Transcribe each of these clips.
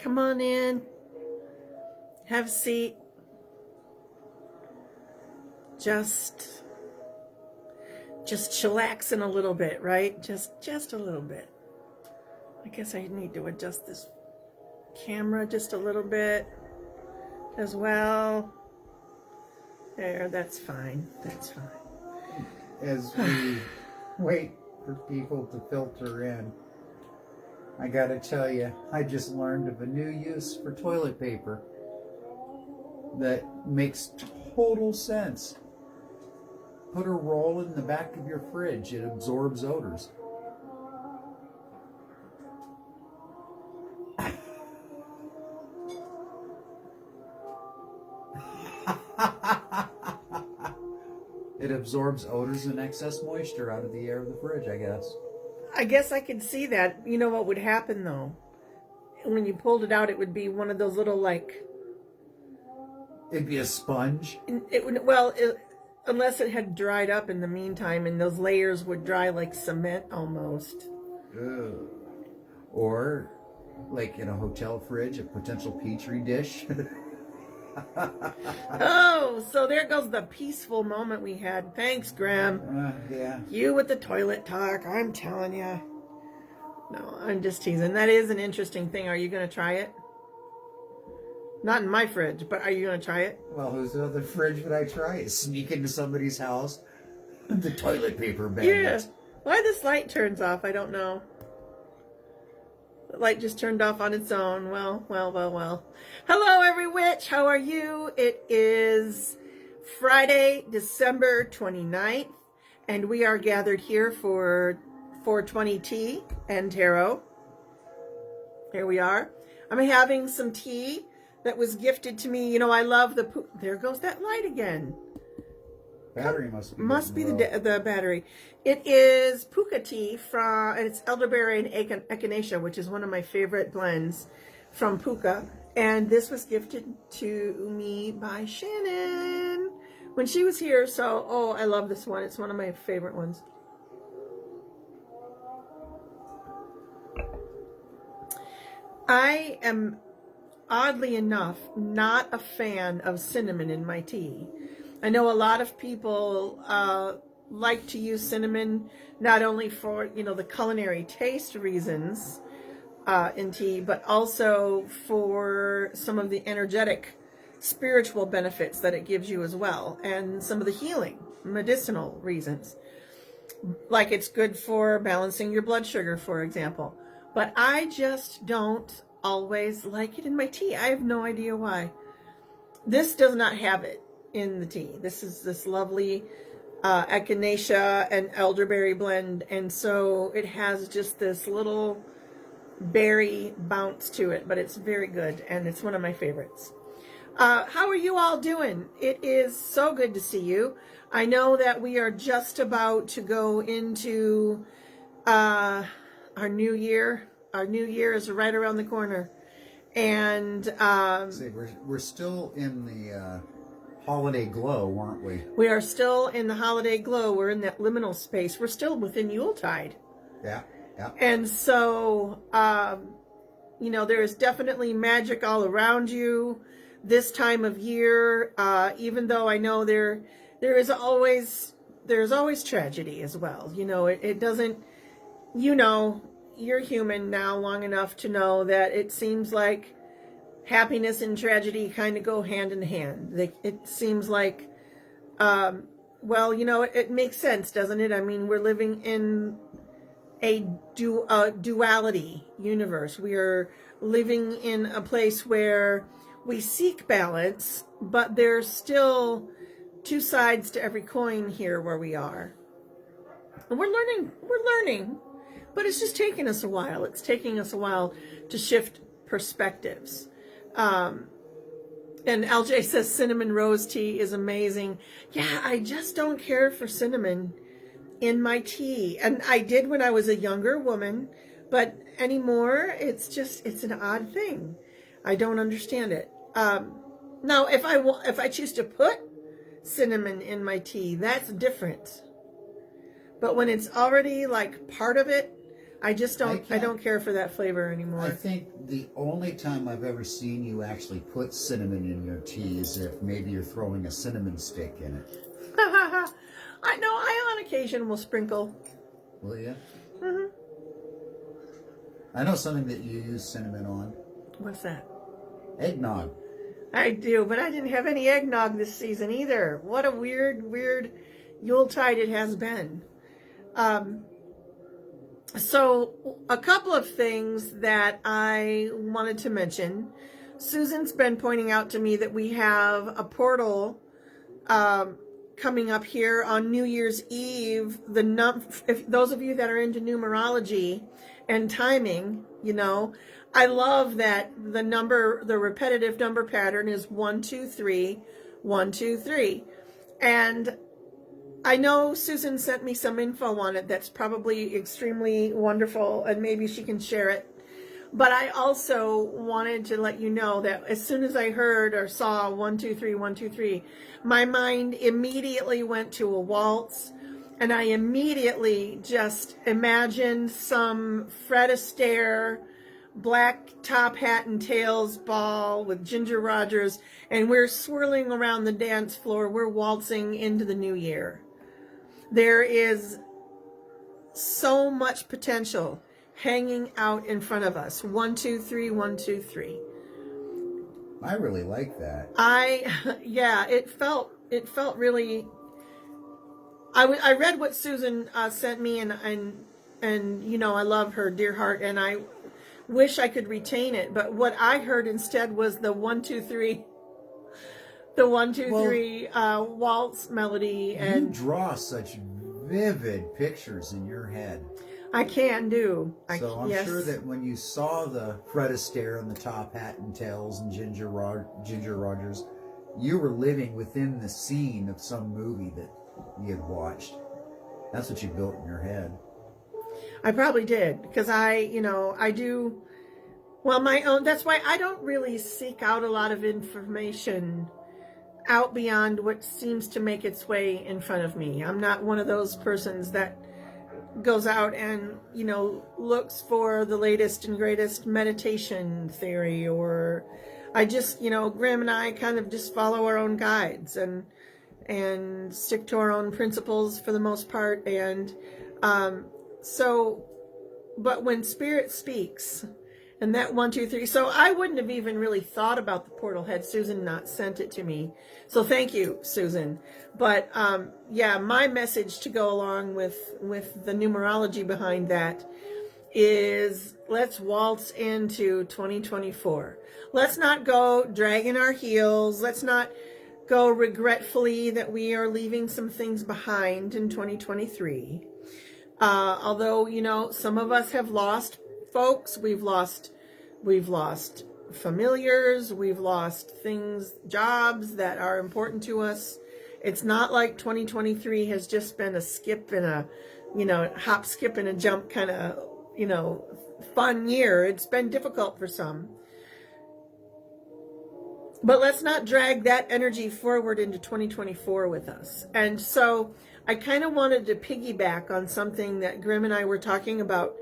Come on in. Have a seat. Just chillaxing a little bit, right? Just a little bit. I guess I need to adjust this camera just a little bit as well. There, that's fine. That's fine. As we wait for people to filter in, I gotta tell you, I just learned of a new use for toilet paper that makes total sense. Put a roll in the back of your fridge. It absorbs odors. It absorbs odors and excess moisture out of the air of the fridge, I guess. I guess I could see that. You know what would happen though? When you pulled it out, it would be one of those little like... It'd be a sponge? It would, unless it had dried up in the meantime, and those layers would dry like cement almost. Ugh. Or, like in a hotel fridge, a potential petri dish. Oh, so there goes the peaceful moment we had. Thanks, Graham. Yeah. You with the toilet talk, I'm telling you. No, I'm just teasing. That is an interesting thing. Are you going to try it? Not in my fridge, but are you going to try it? Well, whose other fridge would I try? Sneak into somebody's house? The toilet paper bag. Yeah. Why this light turns off, I don't know. The light just turned off on its own. Well. Hello, every witch. How are you? It is Friday, December 29th, and we are gathered here for 420 tea and tarot. Here we are. I'm having some tea that was gifted to me. You know, I love the... There goes that light again. Battery must be the battery. It is puka tea from, and it's elderberry and echinacea, which is one of my favorite blends from puka. And this was gifted to me by Shannon when she was here. So, I love this one. It's one of my favorite ones. I am, oddly enough, not a fan of cinnamon in my tea. I know a lot of people like to use cinnamon not only for, the culinary taste reasons in tea, but also for some of the energetic, spiritual benefits that it gives you as well, and some of the healing, medicinal reasons. Like it's good for balancing your blood sugar, for example. But I just don't always like it in my tea. I have no idea why. This does not have it in the tea. This is this lovely echinacea and elderberry blend, and so it has just this little berry bounce to it, but it's very good, and it's one of my favorites. How are you all doing? It is so good to see you. I know that we are just about to go into our new year. Our new year is right around the corner, and we're still in the holiday glow, aren't we? We are still in the holiday glow. We're in that liminal space. We're still within Yuletide. Yeah. And so, there is definitely magic all around you this time of year. Even though I know there's always tragedy as well. It doesn't. You're human now long enough to know that it seems like happiness and tragedy kind of go hand in hand. It seems like, it makes sense, doesn't it? I mean, we're living in a duality universe. We are living in a place where we seek balance, but there's still two sides to every coin here where we are. And we're learning, but it's just taking us a while. It's taking us a while to shift perspectives. And LJ says cinnamon rose tea is amazing. Yeah, I just don't care for cinnamon in my tea. And I did when I was a younger woman, but anymore, it's an odd thing. I don't understand it. Now, if I choose to put cinnamon in my tea, that's different. But when it's already like part of it, I just don't. I don't care for that flavor anymore. I think the only time I've ever seen you actually put cinnamon in your tea is if maybe you're throwing a cinnamon stick in it. I know. I on occasion will sprinkle. Will you? Mm-hmm. I know something that you use cinnamon on. What's that? Eggnog. I do, but I didn't have any eggnog this season either. What a weird Yuletide it has been. So a couple of things that I wanted to mention. Susan's been pointing out to me that we have a portal coming up here on New Year's Eve. If those of you that are into numerology and timing, you know, I love that the repetitive number pattern is 1, 2, 3, 1, 2, 3. And I know Susan sent me some info on it that's probably extremely wonderful, and maybe she can share it. But I also wanted to let you know that as soon as I heard or saw 1, 2, 3, 1, 2, 3, my mind immediately went to a waltz, and I immediately just imagined some Fred Astaire, black top hat and tails ball with Ginger Rogers, and we're swirling around the dance floor. We're waltzing into the new year. There is so much potential hanging out in front of us. 1, 2, 3, 1, 2, 3. I really like that. Yeah, it felt really. I read what Susan sent me, and you know, I love her, dear heart, and I wish I could retain it. But what I heard instead was the 1, 2, 3. The 1, 2, 3 waltz melody, and you draw such vivid pictures in your head. I can do. So I'm sure that when you saw the Fred Astaire and the top hat and tails and Ginger Rogers, you were living within the scene of some movie that you had watched. That's what you built in your head. I probably did, because I do. Well, my own. That's why I don't really seek out a lot of information out beyond what seems to make its way in front of me. I'm not one of those persons that goes out and, you know, looks for the latest and greatest meditation theory, or I just, you know, Grim and I kind of just follow our own guides and stick to our own principles for the most part. And but when Spirit speaks, and that 1, 2, 3. So I wouldn't have even really thought about the portal had Susan not sent it to me. So thank you, Susan. But yeah, my message to go along with the numerology behind that is, let's waltz into 2024. Let's not go dragging our heels. Let's not go regretfully that we are leaving some things behind in 2023. Although, you know, some of us have lost folks, we've lost familiars, we've lost things, jobs that are important to us. It's not like 2023 has just been a skip and a, you know, hop, skip, and a jump kind of, you know, fun year. It's been difficult for some. But let's not drag that energy forward into 2024 with us. And so I kind of wanted to piggyback on something that Grim and I were talking about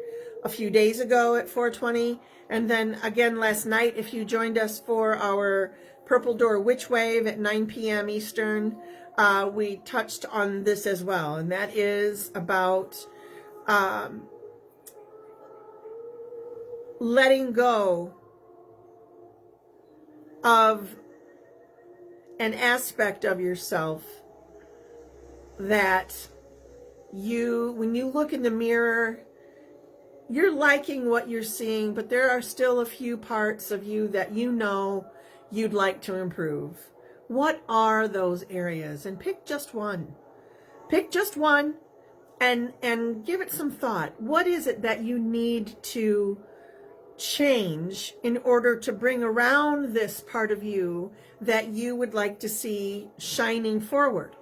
a few days ago at 420, and then again last night, if you joined us for our Purple Door Witch Wave at 9 p.m. Eastern, we touched on this as well, and that is about letting go of an aspect of yourself that when you look in the mirror, you're liking what you're seeing, but there are still a few parts of you that you know you'd like to improve. What are those areas? And pick just one. Pick just one and give it some thought. What is it that you need to change in order to bring around this part of you that you would like to see shining forward?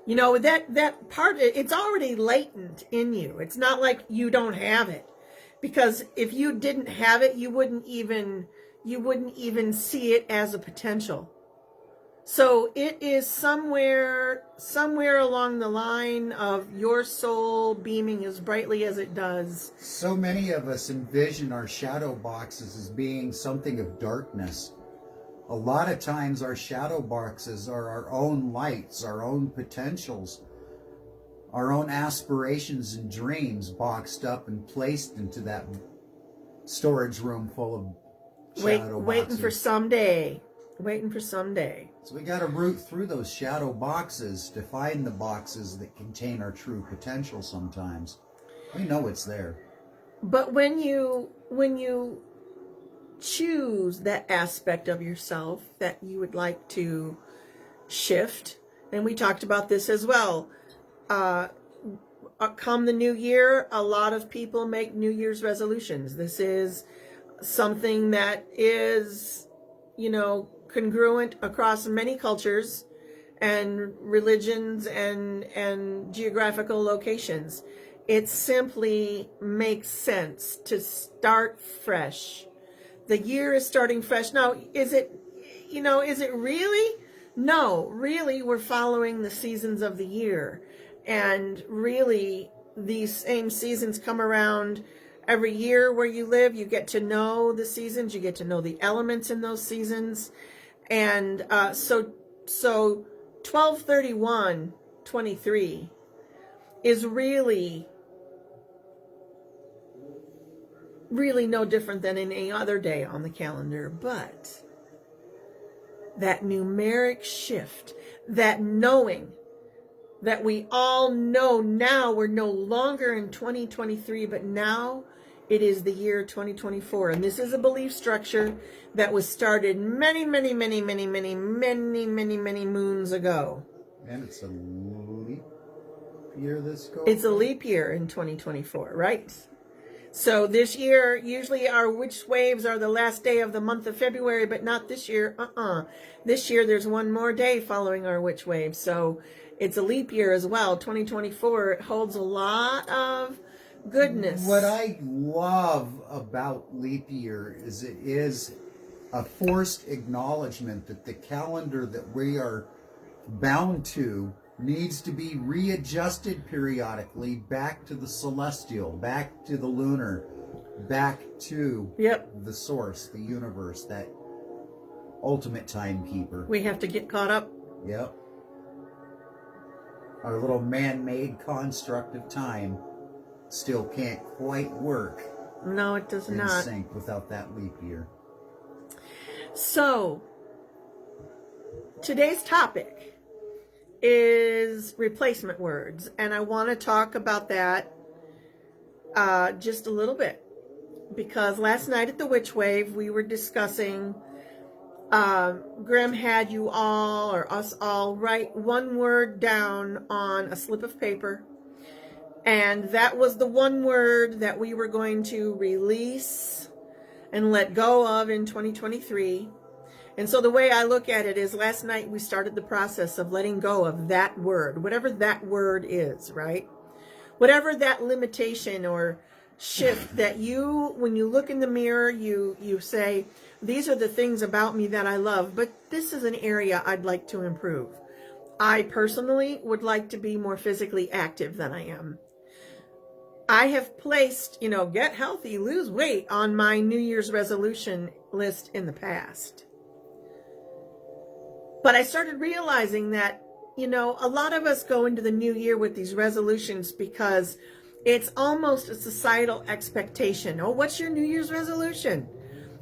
You know, that part, it's already latent in you. It's not like you don't have it. Because if you didn't have it, you wouldn't even see it as a potential. So it is somewhere along the line of your soul beaming as brightly as it does. So many of us envision our shadow boxes as being something of darkness. A lot of times our shadow boxes are our own lights, our own potentials, our own aspirations and dreams boxed up and placed into that storage room full of shadow boxes. Waiting for someday. Waiting for someday. So we got to root through those shadow boxes to find the boxes that contain our true potential sometimes. We know it's there. But when you choose that aspect of yourself that you would like to shift, and we talked about this as well, come the new year, a lot of people make New Year's resolutions. This is something that is, congruent across many cultures and religions and geographical locations. It simply makes sense to start fresh. The year is starting fresh. Now, is it really? No, really, we're following the seasons of the year. And really, these same seasons come around every year where you live. You get to know the seasons. You get to know the elements in those seasons. And so 12/31/23 is really no different than any other day on the calendar. But that numeric shift, that knowing that we all know now we're no longer in 2023, but now it is the year 2024. And this is a belief structure that was started many moons ago. And it's a leap year this goes. It's a leap year in 2024, right? So this year, usually our witch waves are the last day of the month of February, but not this year. This year, there's one more day following our witch wave. So it's a leap year as well. 2024 holds a lot of goodness. What I love about leap year is it is a forced acknowledgement that the calendar that we are bound to needs to be readjusted periodically back to the celestial, back to the lunar, back to the source, the universe, that ultimate timekeeper. We have to get caught up. Yep. Our little man-made construct of time still can't quite work. No, it does in not. sync without that leap year. So, today's topic is replacement words, and I want to talk about that just a little bit, because last night at the Witch Wave we were discussing, Grim had you all, or us all, write one word down on a slip of paper, and that was the one word that we were going to release and let go of in 2023. And so the way I look at it is, last night we started the process of letting go of that word, whatever that word is, right? Whatever that limitation or shift that you, when you look in the mirror, you say, these are the things about me that I love, but this is an area I'd like to improve. I personally would like to be more physically active than I am. I have placed, get healthy, lose weight on my New Year's resolution list in the past. But I started realizing that, a lot of us go into the new year with these resolutions because it's almost a societal expectation. Oh, what's your New Year's resolution?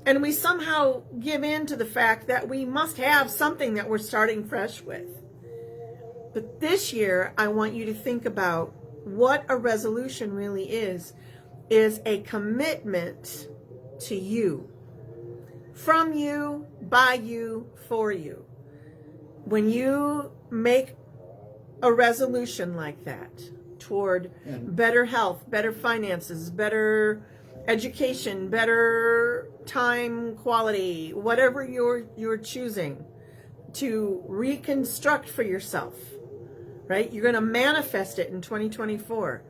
And we somehow give in to the fact that we must have something that we're starting fresh with. But this year, I want you to think about what a resolution really is a commitment to you, from you, by you, for you. When you make a resolution like that toward better health, better finances, better education, better time quality, whatever you're choosing to reconstruct for yourself, right? You're going to manifest it in 2024.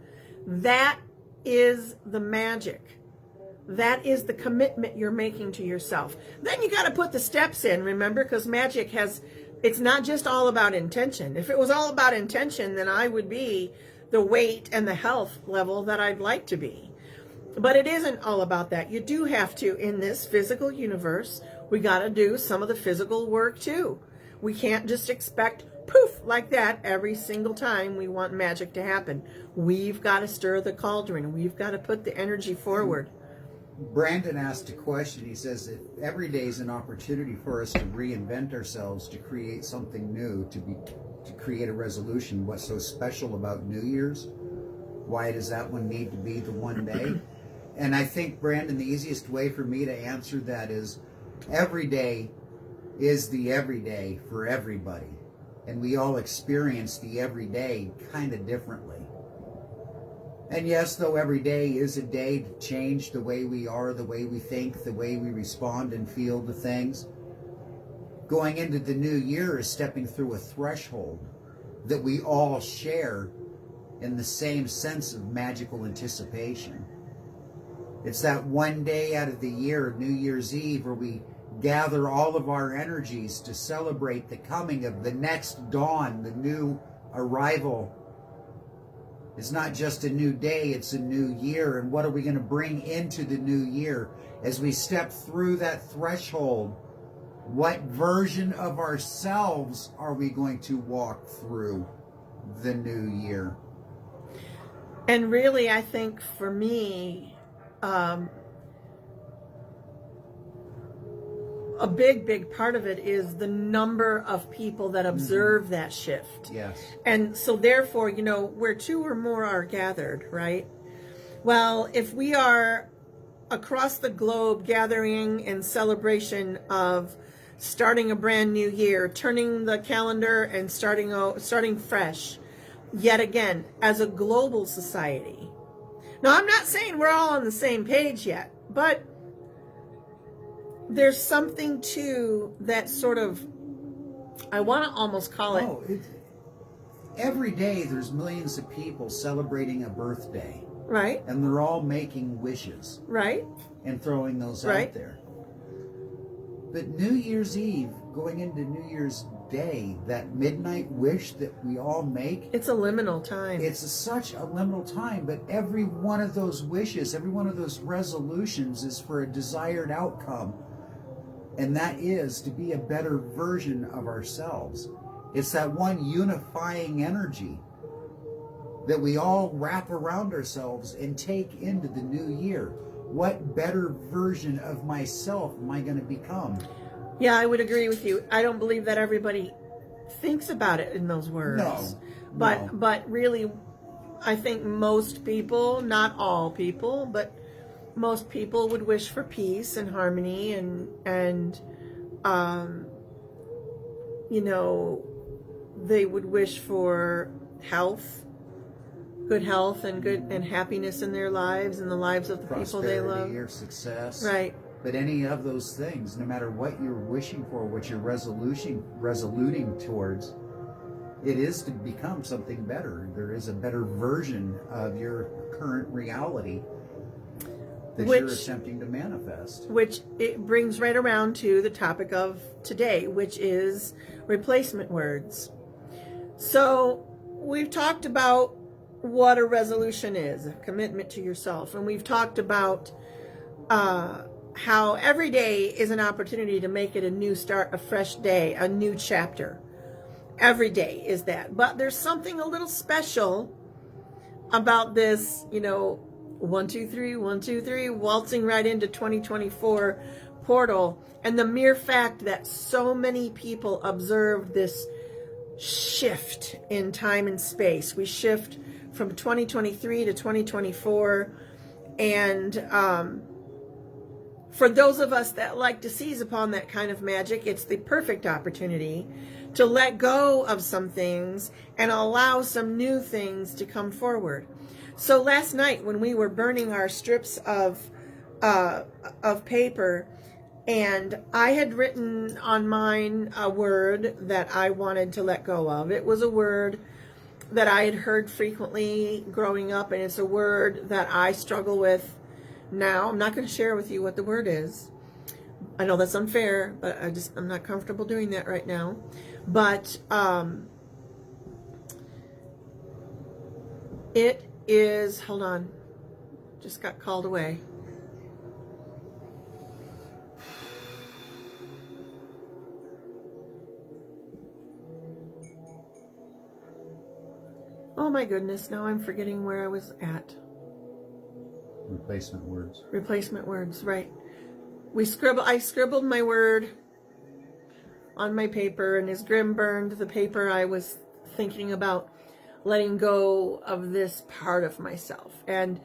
That is the magic. That is the commitment you're making to yourself. Then you got to put the steps in, remember, because magic has It's not just all about intention. If it was all about intention, then I would be the weight and the health level that I'd like to be. But it isn't all about that. You do have to, in this physical universe, we got to do some of the physical work too. We can't just expect poof like that every single time we want magic to happen. We've got to stir the cauldron. We've got to put the energy forward. Brandon asked a question. He says that every day is an opportunity for us to reinvent ourselves, to create something new, to create a resolution. What's so special about New Year's? Why does that one need to be the one day? And I think, Brandon, the easiest way for me to answer that is every day is the everyday for everybody. And we all experience the everyday kind of differently. And yes, though every day is a day to change the way we are, the way we think, the way we respond and feel to things, going into the new year is stepping through a threshold that we all share in the same sense of magical anticipation. It's that one day out of the year, New Year's Eve, where we gather all of our energies to celebrate the coming of the next dawn, the new arrival. It's not just a new day, it's a new year. And what are we going to bring into the new year? As we step through that threshold, what version of ourselves are we going to walk through the new year? And really, I think for me, a big part of it is the number of people that observe that shift. Yes. And so therefore, where two or more are gathered, right? Well, if we are across the globe gathering in celebration of starting a brand new year, turning the calendar and starting fresh, yet again, as a global society. Now, I'm not saying we're all on the same page yet, but there's something to that sort of, I want to almost call it. Every day there's millions of people celebrating a birthday. Right. And they're all making wishes. Right. And throwing those out there. But New Year's Eve, going into New Year's Day, that midnight wish that we all make. It's a liminal time. It's such a liminal time, but every one of those wishes, every one of those resolutions is for a desired outcome. And that is to be a better version of ourselves. It's that one unifying energy that we all wrap around ourselves and take into the new year. What better version of myself am I going to become? Yeah, I would agree with you. I don't believe that everybody thinks about it in those words. No. But really, I think most people, not all people, but most people would wish for peace and harmony and they would wish for good health and happiness in their lives and the lives of the people they love. Prosperity or success. Right. But any of those things, no matter what you're wishing for, what you're resoluting towards, it is to become something better. There is a better version of your current reality that you're attempting to manifest. Which it brings right around to the topic of today, which is replacement words. So we've talked about what a resolution is, a commitment to yourself. And we've talked about how every day is an opportunity to make it a new start, a fresh day, a new chapter. Every day is that. But there's something a little special about this, 1, 2, 3, 1, 2, 3, waltzing right into 2024 portal. And the mere fact that so many people observed this shift in time and space. We shift from 2023 to 2024. And for those of us that like to seize upon that kind of magic, it's the perfect opportunity to let go of some things and allow some new things to come forward. So last night when we were burning our strips of paper, and I had written on mine a word that I wanted to let go of. It was a word that I had heard frequently growing up, and it's a word that I struggle with now. I'm not going to share with you what the word is. I know that's unfair, but I'm not comfortable doing that right now. But it is, hold on, just got called away. Oh my goodness, now I'm forgetting where I was at. Replacement words. Replacement words, right. I scribbled my word on my paper, and as Grim burned the paper, I was thinking about letting go of this part of myself. And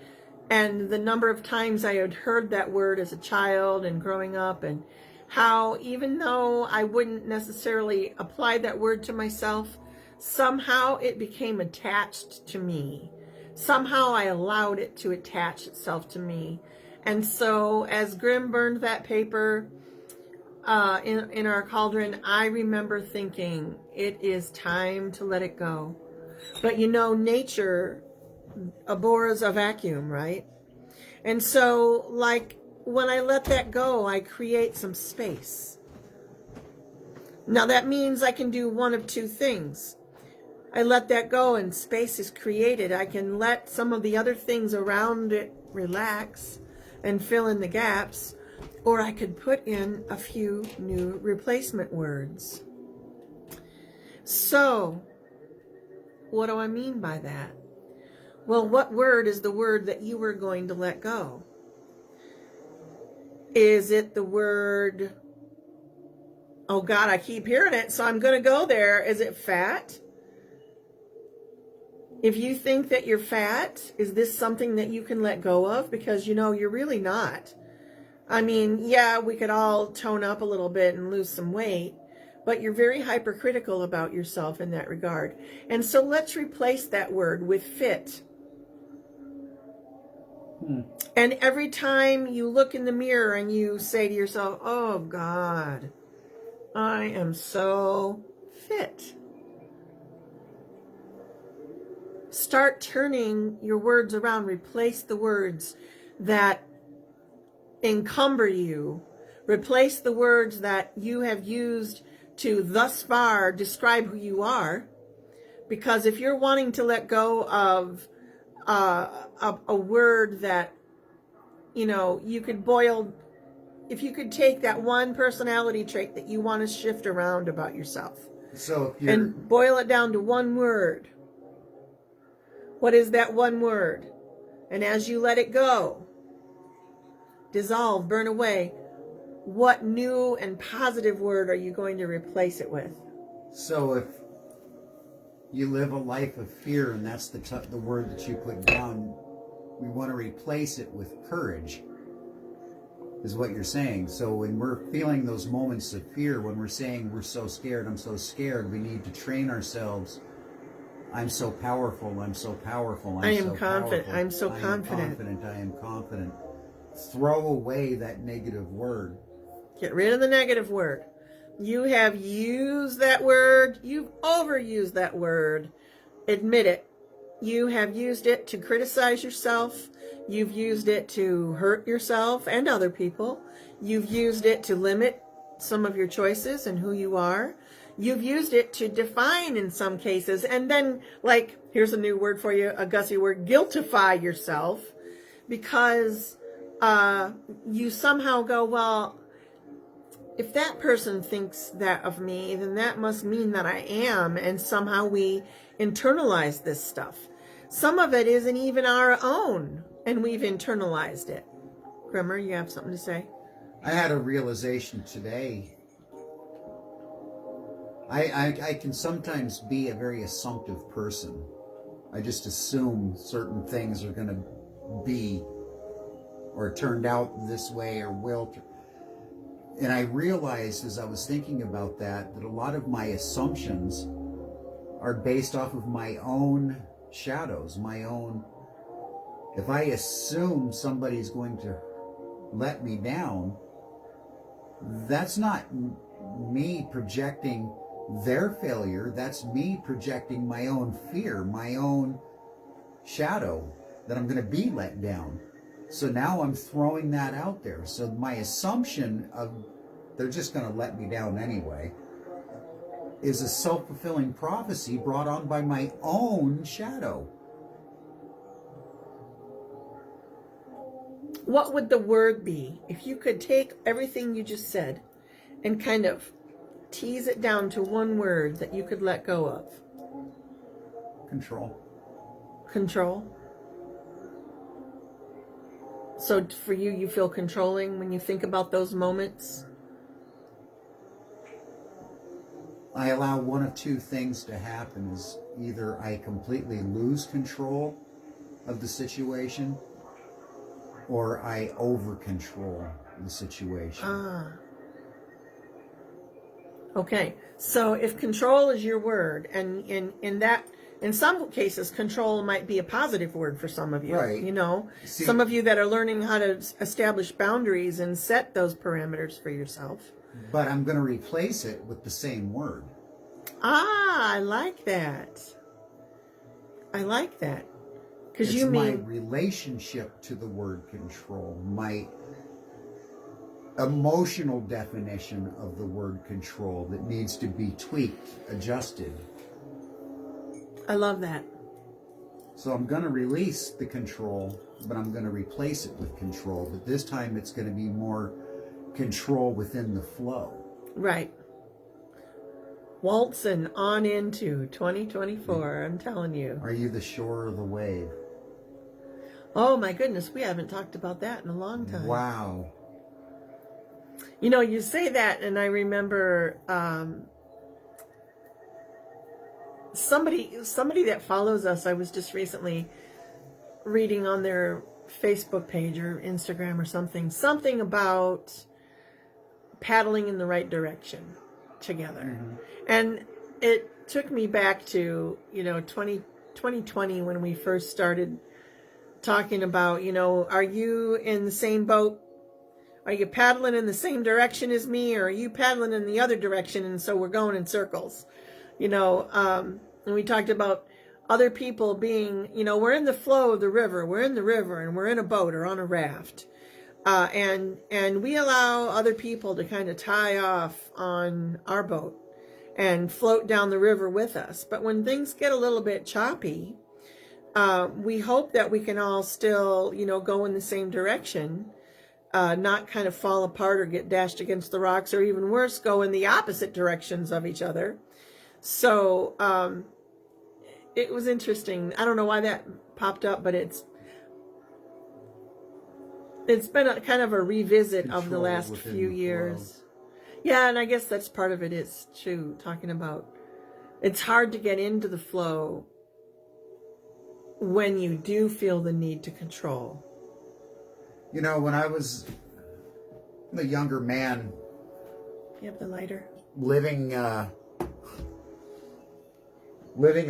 the number of times I had heard that word as a child and growing up, and how even though I wouldn't necessarily apply that word to myself, somehow it became attached to me. Somehow I allowed it to attach itself to me. And so as Grim burned that paper in our cauldron, I remember thinking, it is time to let it go. But you know, nature abhors a vacuum, right? And so, like, when I let that go, I create some space. Now that means I can do one of two things. I let that go and space is created. I can let some of the other things around it relax and fill in the gaps, or I could put in a few new replacement words. So, what do I mean by that? Well, what word is the word that you were going to let go? Is it the word, oh God, I keep hearing it, so I'm going to go there. Is it fat? If you think that you're fat, is this something that you can let go of? Because, you know, you're really not. I mean, yeah, we could all tone up a little bit and lose some weight, but you're very hypercritical about yourself in that regard. And so let's replace that word with fit. And every time you look in the mirror and you say to yourself, oh God, I am so fit. Start turning your words around. Replace the words that encumber you. Replace the words that you have used to thus far describe who you are. Because if you're wanting to let go of a word that, you know, you could boil, if you could take that one personality trait that you want to shift around about yourself, so and boil it down to one word. What is that one word? And as you let it go, dissolve, burn away, what new and positive word are you going to replace it with? So if you live a life of fear, and that's the word that you put down, we want to replace it with courage, is what you're saying. So when we're feeling those moments of fear, when we're saying we're so scared, I'm so scared, we need to train ourselves. I'm so powerful, I'm so powerful, I am confident, I'm so confident. I am confident. Throw away that negative word. Get rid of the negative word. You have used that word. You've overused that word. Admit it. You have used it to criticize yourself. You've used it to hurt yourself and other people. You've used it to limit some of your choices and who you are. You've used it to define in some cases. And then, like, here's a new word for you, a gussy word, guiltify yourself. Because you somehow go, well, if that person thinks that of me, then that must mean that I am. And somehow we internalize this stuff. Some of it isn't even our own, and we've internalized it. Grimmer, you have something to say? I had a realization today. I can sometimes be a very assumptive person. I just assume certain things are going to be or turned out this way or will. And I realized as I was thinking about that a lot of my assumptions are based off of my own shadows, my own. If I assume somebody's going to let me down, that's not me projecting their failure. That's me projecting my own fear, my own shadow that I'm going to be let down. So now I'm throwing that out there. So my assumption of they're just going to let me down anyway is a self-fulfilling prophecy brought on by my own shadow. What would the word be if you could take everything you just said and kind of tease it down to one word that you could let go of? Control. Control. So for you, you feel controlling when you think about those moments? I allow one of two things to happen. Is either I completely lose control of the situation, or I over control the situation. Okay. So if control is your word, and in some cases, control might be a positive word for some of you. Right. You know, See, some of you that are learning how to establish boundaries and set those parameters for yourself. but I'm going to replace it with the same word. I like that. I like that. Because you my mean relationship to the word control, my emotional definition of the word control that needs to be tweaked, adjusted. I love that. So I'm going to release the control, but I'm going to replace it with control. But this time it's going to be more control within the flow. Right. Waltzing on into 2024, I'm telling you. Are you the shore or the wave? Oh my goodness, we haven't talked about that in a long time. Wow. You know, you say that, and I remember somebody that follows us, I was just recently reading on their Facebook page or Instagram or something about paddling in the right direction together. Mm-hmm. And it took me back to, 2020 when we first started talking about, are you in the same boat? Are you paddling in the same direction as me, or are you paddling in the other direction, and so we're going in circles? And we talked about other people being, we're in the flow of the river. We're in the river, and we're in a boat or on a raft. And we allow other people to kind of tie off on our boat and float down the river with us. But when things get a little bit choppy, we hope that we can all still, go in the same direction, not kind of fall apart or get dashed against the rocks, or even worse, go in the opposite directions of each other. So it was interesting. I don't know why that popped up, but it's been a kind of a revisit of the last few years. Yeah, and I guess that's part of it is too, talking about it's hard to get into the flow when you do feel the need to control. When I was a younger man, You have the lighter? living a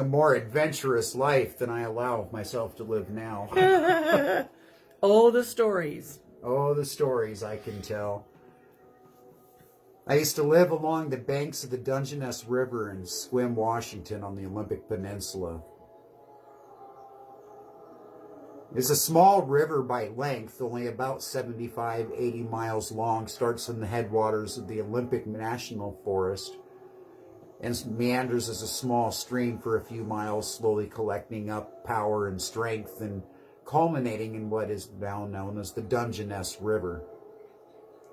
more adventurous life than I allow myself to live now. Oh, the stories. Oh, the stories I can tell. I used to live along the banks of the Dungeness River in Sequim, Washington on the Olympic Peninsula. It's a small river by length, only about 75, 80 miles long, starts in the headwaters of the Olympic National Forest and meanders as a small stream for a few miles, slowly collecting up power and strength and culminating in what is now known as the Dungeness River.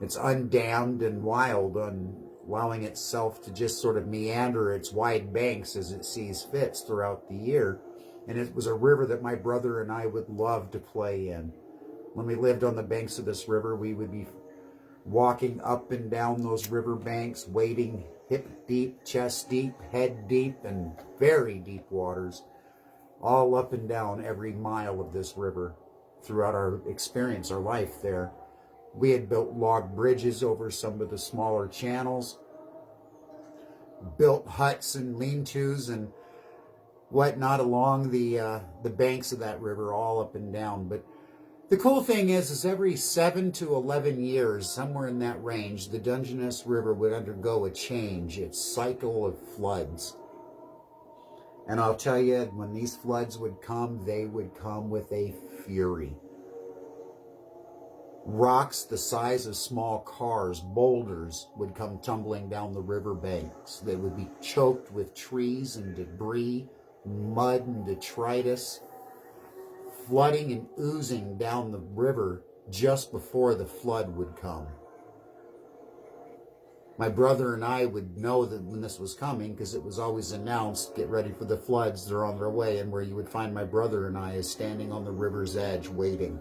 It's undammed and wild, allowing itself to just sort of meander its wide banks as it sees fit throughout the year. And it was a river that my brother and I would love to play in. When we lived on the banks of this river, we would be walking up and down those river banks, wading hip deep, chest deep, head deep, and very deep waters, all up and down every mile of this river throughout our experience, our life there. We had built log bridges over some of the smaller channels, built huts and lean-tos and whatnot along the banks of that river, all up and down. But the cool thing is every 7 to 11 years, somewhere in that range, the Dungeness River would undergo a change, its cycle of floods. And I'll tell you, when these floods would come, they would come with a fury. Rocks the size of small cars, boulders, would come tumbling down the river banks. They would be choked with trees and debris, mud and detritus, flooding and oozing down the river just before the flood would come. My brother and I would know that when this was coming, because it was always announced, get ready for the floods, they're on their way, and where you would find my brother and I is standing on the river's edge waiting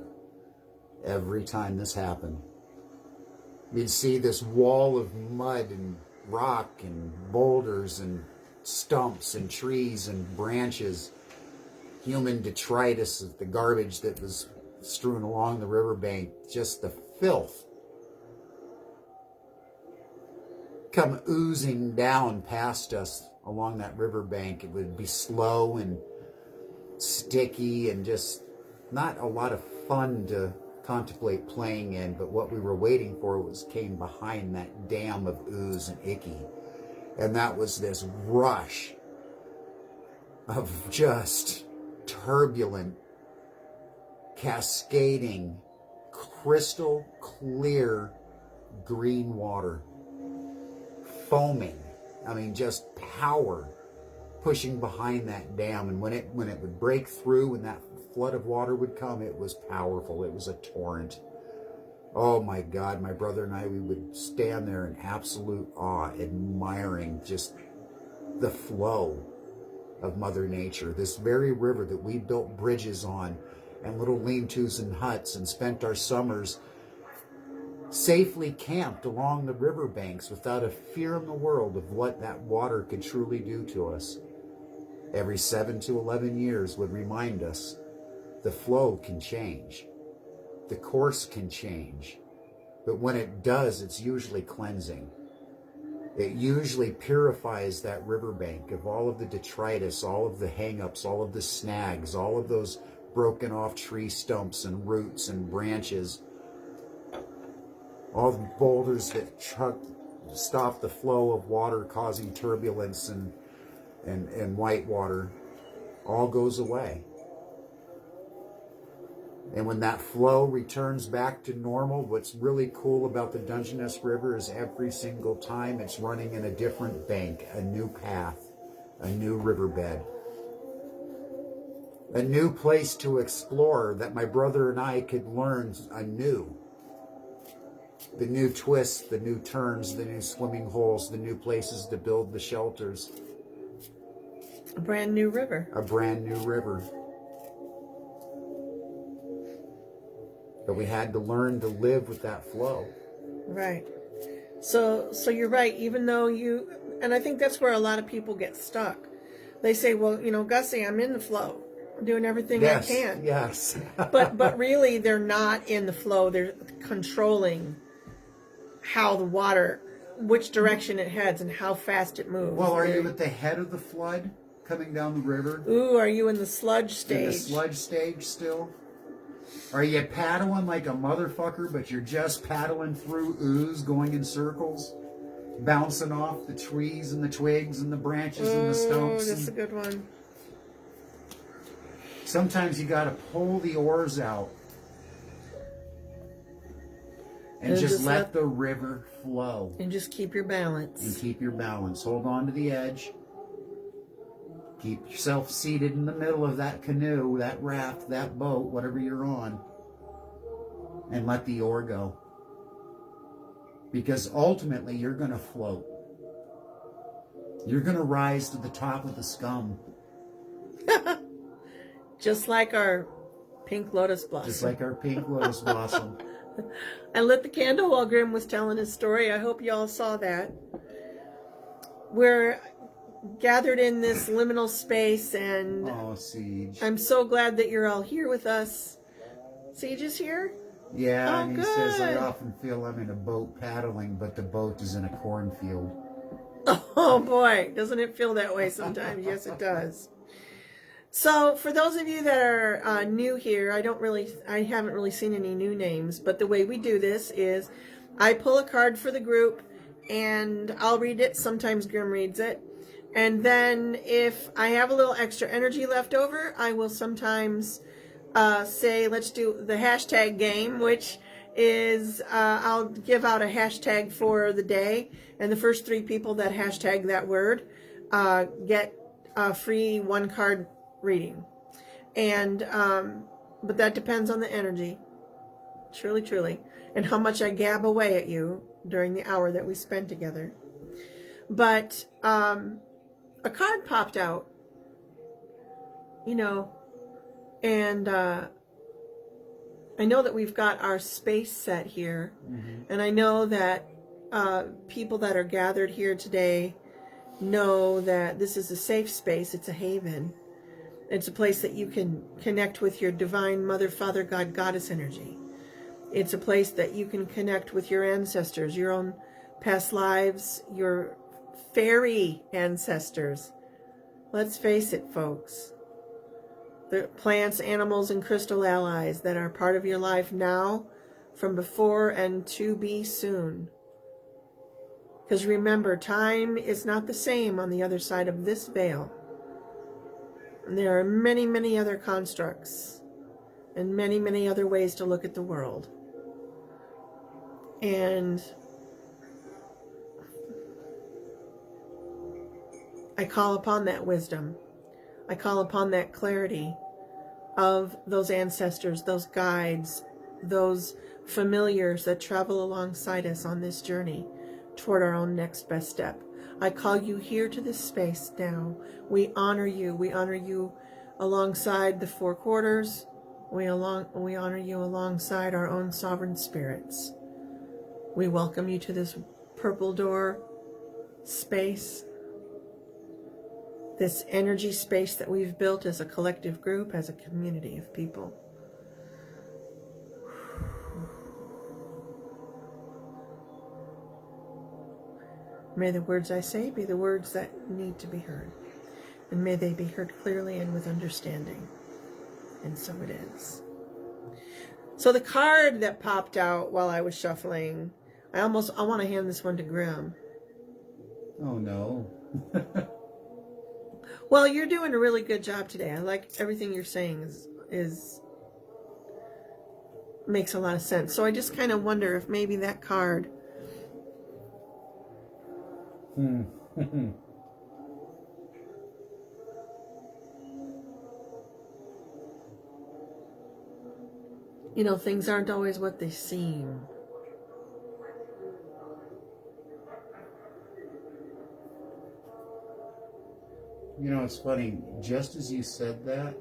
every time this happened. We'd see this wall of mud and rock and boulders and stumps and trees and branches, human detritus, the garbage that was strewn along the riverbank, just the filth, come oozing down past us along that riverbank. It would be slow and sticky and just not a lot of fun to contemplate playing in, but what we were waiting for came behind that dam of ooze and icky. And that was this rush of just turbulent, cascading, crystal clear green water, foaming. I mean, just power pushing behind that dam. And when it would break through, when that flood of water would come, it was powerful. It was a torrent. Oh my God, my brother and I, we would stand there in absolute awe, admiring just the flow of Mother Nature. This very river that we built bridges on and little lean-tos and huts and spent our summers safely camped along the riverbanks without a fear in the world of what that water could truly do to us. Every 7 to 11 years would remind us the flow can change. The course can change. But when it does, it's usually cleansing. It usually purifies that riverbank of all of the detritus, all of the hang-ups, all of the snags, all of those broken off tree stumps and roots and branches, all the boulders that stop the flow of water, causing turbulence and white water, all goes away. And when that flow returns back to normal, what's really cool about the Dungeness River is every single time it's running in a different bank, a new path, a new riverbed, a new place to explore that my brother and I could learn anew. The new twists, the new turns, the new swimming holes, the new places to build the shelters. A brand new river. A brand new river. But we had to learn to live with that flow. Right. So you're right. Even though and I think that's where a lot of people get stuck. They say, well, Gussie, I'm in the flow. I'm doing everything I can. Yes. but really, they're not in the flow. They're controlling how the water, which direction it heads and how fast it moves. Well, are you at the head of the flood coming down the river? Ooh, are you in the sludge stage? In the sludge stage still? Are you paddling like a motherfucker, but you're just paddling through ooze, going in circles, bouncing off the trees and the twigs and the branches and the stumps? Oh, that's a good one. Sometimes you got to pull the oars out and just let the river flow. And just keep your balance. And keep your balance. Hold on to the edge. Keep yourself seated in the middle of that canoe, that raft, that boat, whatever you're on. And let the oar go. Because ultimately you're going to float. You're going to rise to the top of the scum. Just like our pink lotus blossom. Just like our pink lotus blossom. I lit the candle while Grim was telling his story. I hope you all saw that. We're gathered in this liminal space, and Siege. I'm so glad that you're all here with us. Siege is here? Yeah, and he good. says, I often feel I'm in a boat paddling, but the boat is in a cornfield. Oh boy, doesn't it feel that way sometimes? Yes, it does. So, for those of you that are new here, I haven't really seen any new names, but the way we do this is I pull a card for the group, and I'll read it. Sometimes Grim reads it. And then if I have a little extra energy left over, I will sometimes say, let's do the hashtag game, which is I'll give out a hashtag for the day, and the first 3 people that hashtag that word get a free 1 card reading. And but that depends on the energy, truly, truly, and how much I gab away at you during the hour that we spend together. But a card popped out, you know, and I know that we've got our space set here, and I know that people that are gathered here today know that this is a safe space. It's a haven. It's a place that you can connect with your divine Mother, Father, God, Goddess energy. It's a place that you can connect with your ancestors, your own past lives, your fairy ancestors. Let's face it, folks. The plants, animals, and crystal allies that are part of your life now, from before, and to be soon. Because remember, time is not the same on the other side of this veil. And there are many, many other constructs and many, many other ways to look at the world. And I call upon that wisdom. I call upon that clarity of those ancestors, those guides, those familiars that travel alongside us on this journey toward our own next best step. I call you here to this space now. We honor you. We honor you alongside the 4 quarters. We honor you alongside our own sovereign spirits. We welcome you to this purple door space, this energy space that we've built as a collective group, as a community of people. May the words I say be the words that need to be heard, and may they be heard clearly and with understanding. And so it is. So the card that popped out while I was shuffling, I want to hand this one to Grim. Oh no. Well, you're doing a really good job today. I like everything you're saying is makes a lot of sense. So I just kind of wonder if maybe that card you know, things aren't always what they seem. You know, it's funny. Just as you said that,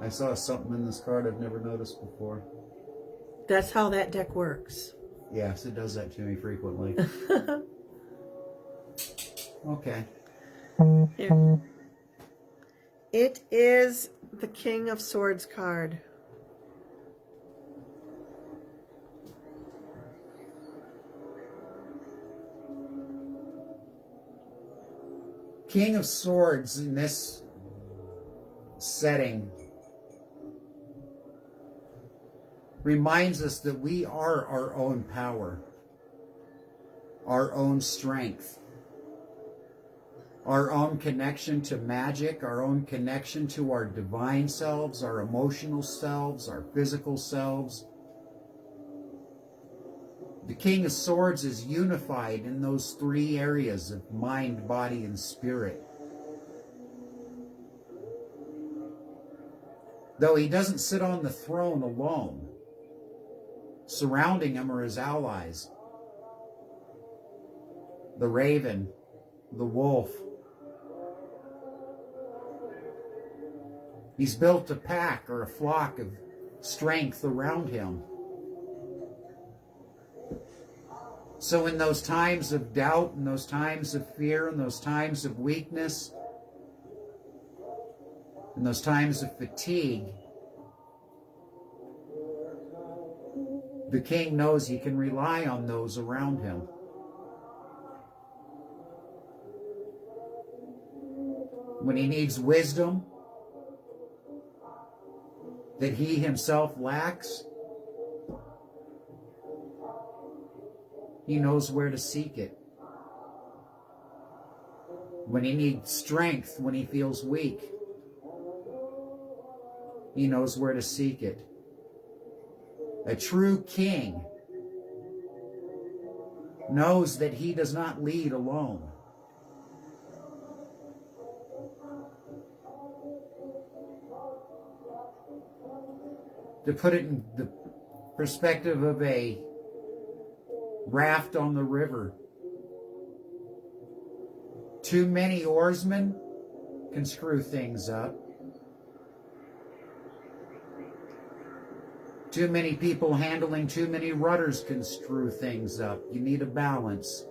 I saw something in this card I've never noticed before. That's how that deck works. Yes, it does that to me frequently. Okay. Here. It is the King of Swords card. King of Swords in this setting reminds us that we are our own power, our own strength, our own connection to magic, our own connection to our divine selves, our emotional selves, our physical selves. The King of Swords is unified in those 3 areas of mind, body, and spirit. Though he doesn't sit on the throne alone, surrounding him are his allies. The raven, the wolf. He's built a pack or a flock of strength around him. So in those times of doubt, in those times of fear, in those times of weakness, in those times of fatigue, the king knows he can rely on those around him. When he needs wisdom that he himself lacks, he knows where to seek it. When he needs strength, when he feels weak, he knows where to seek it. A true king knows that he does not lead alone. To put it in the perspective of a raft on the river, too many oarsmen can screw things up. Too many people handling too many rudders can screw things up. You need a balance.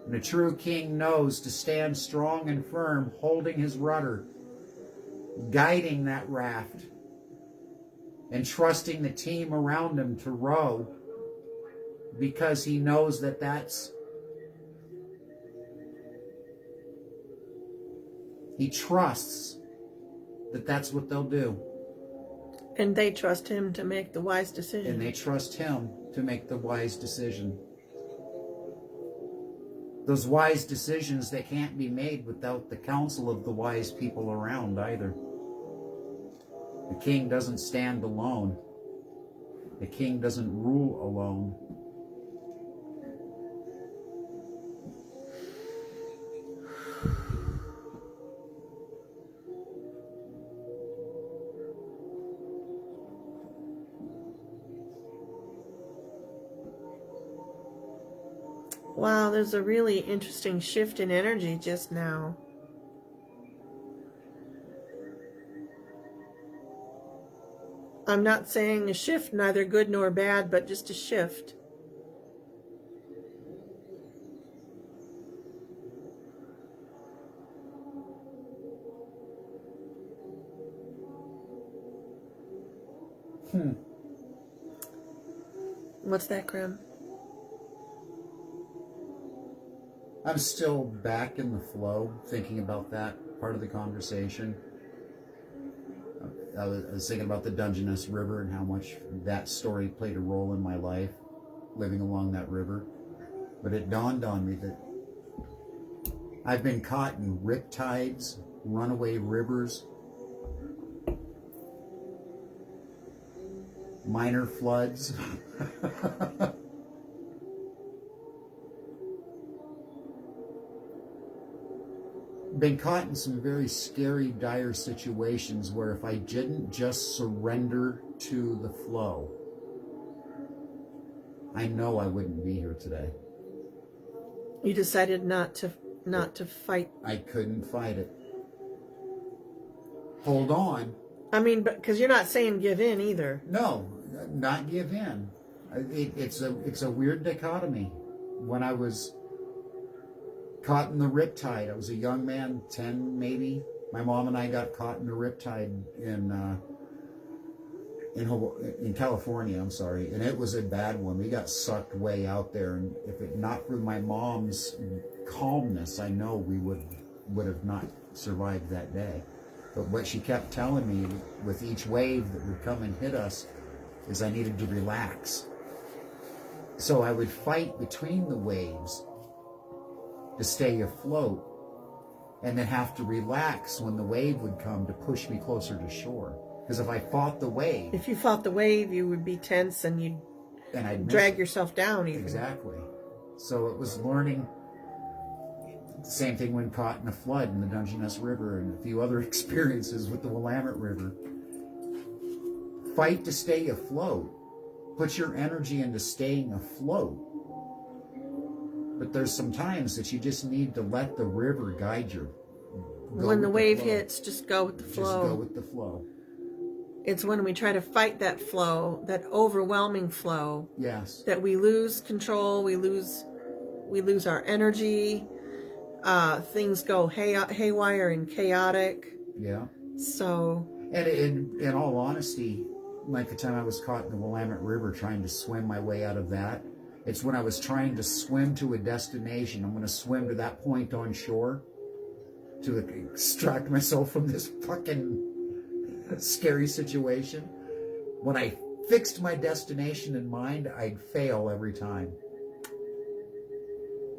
And a true king knows to stand strong and firm, holding his rudder, guiding that raft, and trusting the team around him to row, because he knows that he trusts that that's what they'll do. And they trust him to make the wise decision. And they trust him to make the wise decision. Those wise decisions that can't be made without the counsel of the wise people around either. The king doesn't stand alone. The king doesn't rule alone. Wow, there's a really interesting shift in energy just now. I'm not saying a shift, neither good nor bad, but just a shift. What's that, Grim? I'm still back in the flow, thinking about that part of the conversation. I was thinking about the Dungeness River and how much that story played a role in my life, living along that river. But it dawned on me that I've been caught in riptides, runaway rivers, minor floods. Been caught in some very scary, dire situations where if I didn't just surrender to the flow, I know I wouldn't be here today. You decided not to fight. I couldn't fight it. Hold on. I mean, because you're not saying give in either. No, not give in. It's a weird dichotomy. When I was caught in the riptide, I was a young man, 10 maybe. My mom and I got caught in the riptide in California, I'm sorry, and it was a bad one. We got sucked way out there, and if it not for my mom's calmness, I know we would have not survived that day. But what she kept telling me with each wave that would come and hit us is I needed to relax. So I would fight between the waves to stay afloat, and then have to relax when the wave would come to push me closer to shore. Because if I fought the wave... If you fought the wave, you would be tense and I'd drag yourself down even. Exactly. So it was learning. The same thing when caught in a flood in the Dungeness River and a few other experiences with the Willamette River. Fight to stay afloat. Put your energy into staying afloat. But there's some times that you just need to let the river guide you. When the wave hits, just go with the flow. Just go with the flow. It's when we try to fight that flow, that overwhelming flow, yes, that we lose control, we lose our energy, things go haywire and chaotic. Yeah. So... And in all honesty, like the time I was caught in the Willamette River trying to swim my way out of that, it's when I was trying to swim to a destination. I'm going to swim to that point on shore to extract myself from this fucking scary situation. When I fixed my destination in mind, I'd fail every time.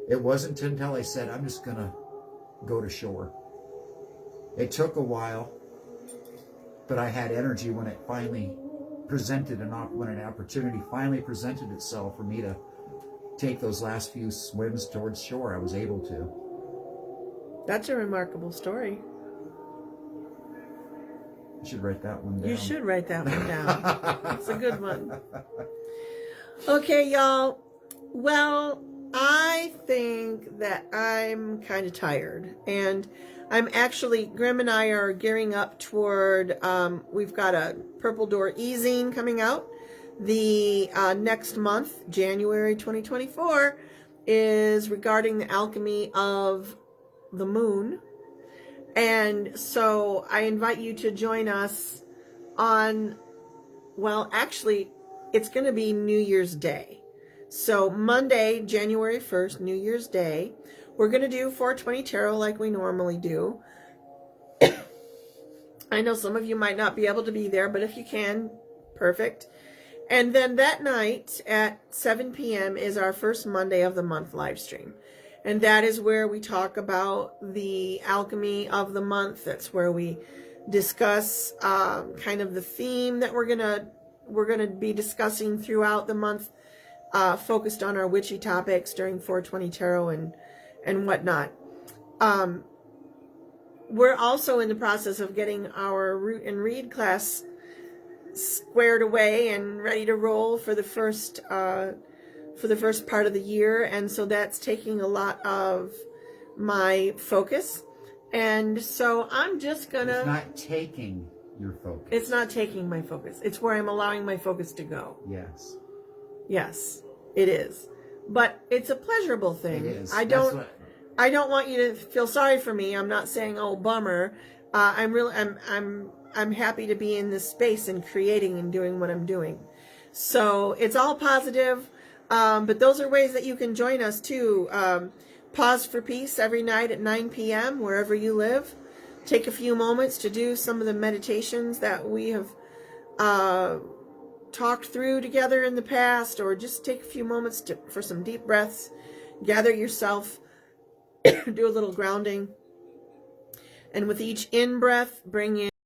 It wasn't until I said, I'm just going to go to shore. It took a while, but I had energy when it finally when an opportunity finally presented itself for me to take those last few swims towards shore, I was able to. That's a remarkable story. You should write that one down. You should write that one down. It's a good one. Okay, y'all. Well, I think that I'm kind of tired, and I'm actually, Grim and I are gearing up toward, we've got a Purple Door e-zine coming out. The next month, January 2024, is regarding the alchemy of the moon. And so I invite you to join us on, well, actually, it's going to be New Year's Day. So Monday, January 1st, New Year's Day, we're going to do 420 Tarot like we normally do. I know some of you might not be able to be there, but if you can, perfect. And then that night at 7 p.m. is our first Monday of the month live stream. And that is where we talk about the alchemy of the month. That's where we discuss kind of the theme that we're gonna be discussing throughout the month, focused on our witchy topics during 420 Tarot and whatnot. We're also in the process of getting our Root and Read class squared away and ready to roll for the first part of the year, and so that's taking a lot of my focus. And so I'm just gonna... It's not taking your focus. It's not taking my focus. It's where I'm allowing my focus to go. Yes. Yes, it is. But it's a pleasurable thing. It is. I don't want you to feel sorry for me. I'm not saying, oh, bummer. I'm happy to be in this space and creating and doing what I'm doing. So it's all positive. But those are ways that you can join us too. Pause for Peace every night at 9 p.m. wherever you live. Take a few moments to do some of the meditations that we have talked through together in the past, or just take a few moments for some deep breaths. Gather yourself, do a little grounding. And with each in-breath, bring in